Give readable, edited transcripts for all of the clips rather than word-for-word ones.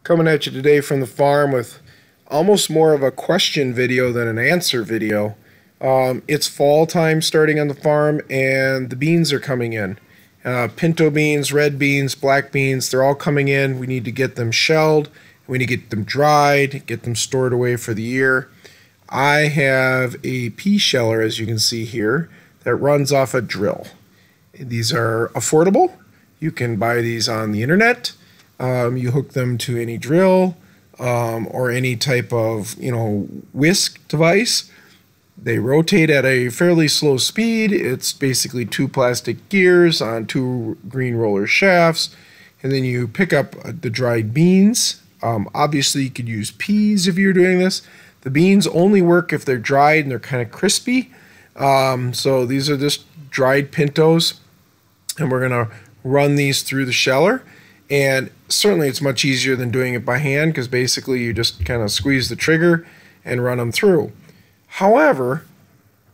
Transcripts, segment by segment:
Coming at you today from the farm with almost more of a question video than an answer video. It's fall time starting on the farm and the beans are coming in. Pinto beans, red beans, black beans, they're all coming in. We need to get them shelled. We need to get them dried, get them stored away for the year. I have a pea sheller, as you can see here, that runs off a drill. These are affordable. You can buy these on the internet. You hook them to any drill or any type of, whisk device. They rotate at a fairly slow speed. It's basically two plastic gears on two green roller shafts. And then you pick up the dried beans. Obviously, you could use peas if you're doing this. The beans only work if they're dried and they're kind of crispy. So these are just dried pintos. And we're going to run these through the sheller. And certainly it's much easier than doing it by hand because basically you just kind of squeeze the trigger and run them through. However,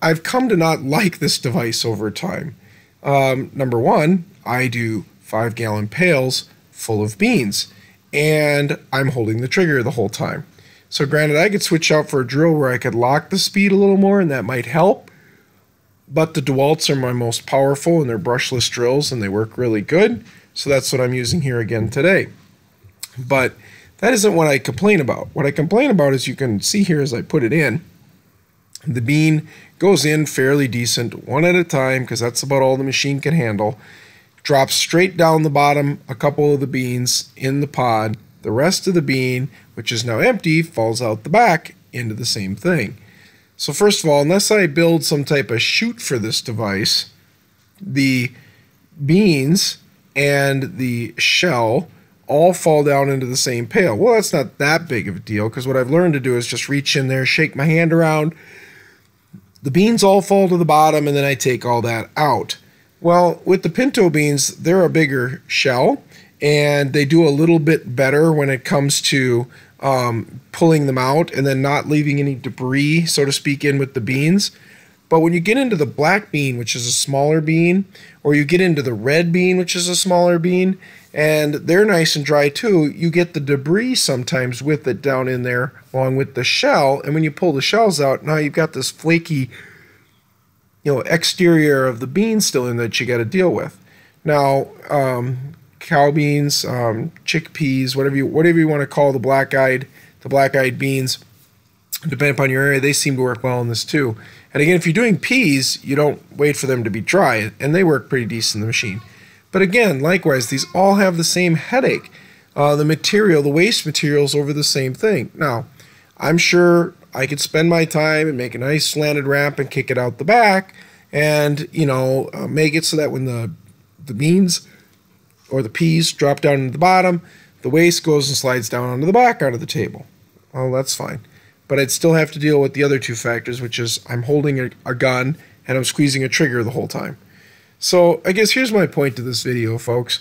I've come to not like this device over time. Number one, I do 5-gallon pails full of beans and I'm holding the trigger the whole time. So granted, I could switch out for a drill where I could lock the speed a little more and that might help. But the DeWalt's are my most powerful and they're brushless drills and they work really good. So that's what I'm using here again today. But that isn't what I complain about. What I complain about is you can see here as I put it in, the bean goes in fairly decent, one at a time, because that's about all the machine can handle. Drops straight down the bottom, a couple of the beans in the pod. The rest of the bean, which is now empty, falls out the back into the same thing. So first of all, unless I build some type of chute for this device, the beans and the shell all fall down into the same pail. Well, that's not that big of a deal because what I've learned to do is just reach in there, shake my hand around. The beans all fall to the bottom and then I take all that out. Well, with the pinto beans, they're a bigger shell and they do a little bit better when it comes to pulling them out and then not leaving any debris, so to speak, in with the beans. But when you get into the black bean, which is a smaller bean, or you get into the red bean, which is a smaller bean, and they're nice and dry too, you get the debris sometimes with it down in there along with the shell. And when you pull the shells out, now you've got this flaky, exterior of the bean still in that you got to deal with. Now, cow beans, chickpeas, whatever you want to call the black-eyed beans, depending upon your area, they seem to work well in this too. And again, if you're doing peas, you don't wait for them to be dry, and they work pretty decent in the machine. But again, likewise, these all have the same headache. The material, the waste materials over the same thing. Now, I'm sure I could spend my time and make a nice slanted ramp and kick it out the back and, make it so that when the beans or the peas drop down into the bottom, the waste goes and slides down onto the back onto the table. Well, that's fine. But I'd still have to deal with the other two factors, which is I'm holding a gun and I'm squeezing a trigger the whole time. So I guess here's my point to this video, folks.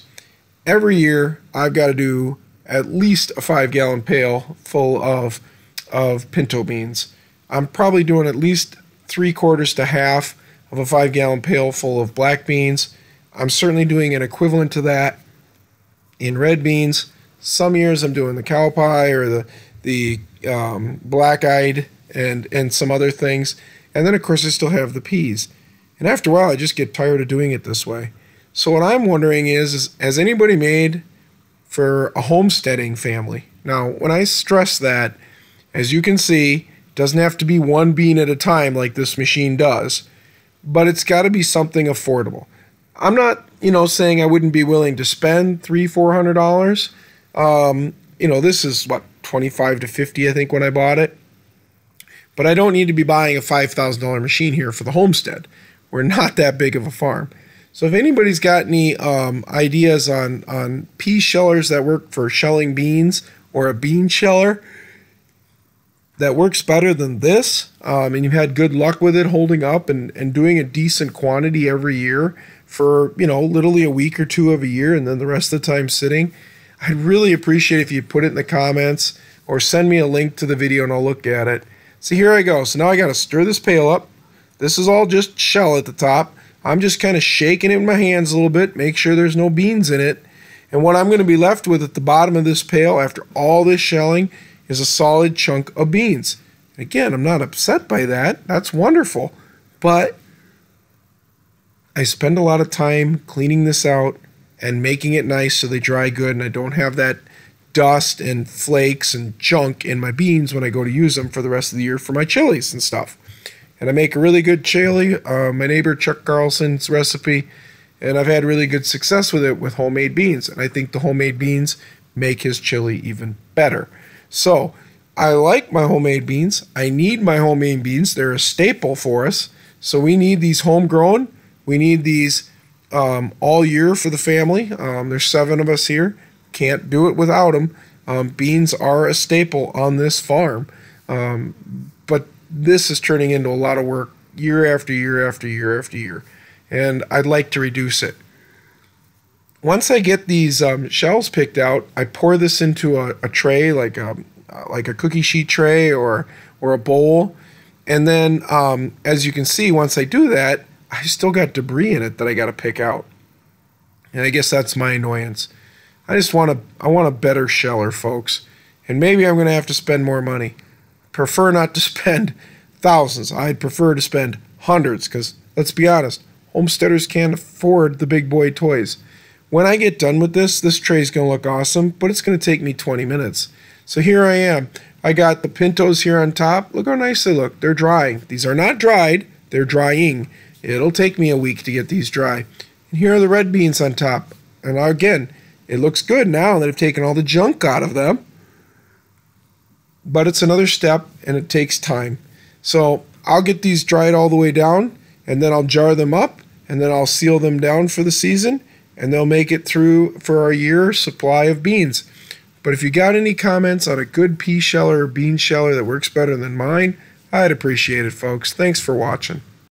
Every year I've got to do at least a 5-gallon pail full of pinto beans. I'm probably doing at least 3/4 to half of a 5-gallon pail full of black beans. I'm certainly doing an equivalent to that in red beans. Some years I'm doing the cow pie or the black-eyed and some other things. And then, of course, I still have the peas. And after a while, I just get tired of doing it this way. So what I'm wondering is has anybody made for a homesteading family? Now, when I stress that, as you can see, it doesn't have to be one bean at a time like this machine does, but it's got to be something affordable. I'm not, saying I wouldn't be willing to spend $300-400. This is what, $25 to $50, I think, when I bought it. But I don't need to be buying a $5,000 machine here for the homestead. We're not that big of a farm. So if anybody's got any ideas on pea shellers that work for shelling beans or a bean sheller that works better than this, and you've had good luck with it holding up and doing a decent quantity every year for, literally a week or two of a year and then the rest of the time sitting, I'd really appreciate if you put it in the comments or send me a link to the video and I'll look at it. So here I go. So now I got to stir this pail up. This is all just shell at the top. I'm just kind of shaking it in my hands a little bit, make sure there's no beans in it. And what I'm going to be left with at the bottom of this pail after all this shelling is a solid chunk of beans. Again, I'm not upset by that. That's wonderful. But I spend a lot of time cleaning this out and making it nice so they dry good and I don't have that dust and flakes and junk in my beans when I go to use them for the rest of the year for my chilies and stuff. And I make a really good chili, my neighbor Chuck Carlson's recipe, and I've had really good success with it with homemade beans. And I think the homemade beans make his chili even better. So I like my homemade beans. I need my homemade beans. They're a staple for us. So we need these homegrown. We need these all year for the family. There's 7 of us here. Can't do it without them. Beans are a staple on this farm. But this is turning into a lot of work year after year after year after year. And I'd like to reduce it. Once I get these shells picked out, I pour this into a tray, like a cookie sheet tray or a bowl. And then, as you can see, once I do that, I still got debris in it that I got to pick out. And I guess that's my annoyance. I want a better sheller, folks. And maybe I'm going to have to spend more money. Prefer not to spend thousands. I'd prefer to spend hundreds because, let's be honest, homesteaders can't afford the big boy toys. When I get done with this tray is going to look awesome, but it's going to take me 20 minutes. So here I am. I got the pintos here on top. Look how nice they look. They're drying. These are not dried. They're drying. It'll take me a week to get these dry. And here are the red beans on top. And again, it looks good now that I've taken all the junk out of them. But it's another step, and it takes time. So I'll get these dried all the way down, and then I'll jar them up, and then I'll seal them down for the season, and they'll make it through for our year supply of beans. But if you got any comments on a good pea sheller or bean sheller that works better than mine, I'd appreciate it, folks. Thanks for watching.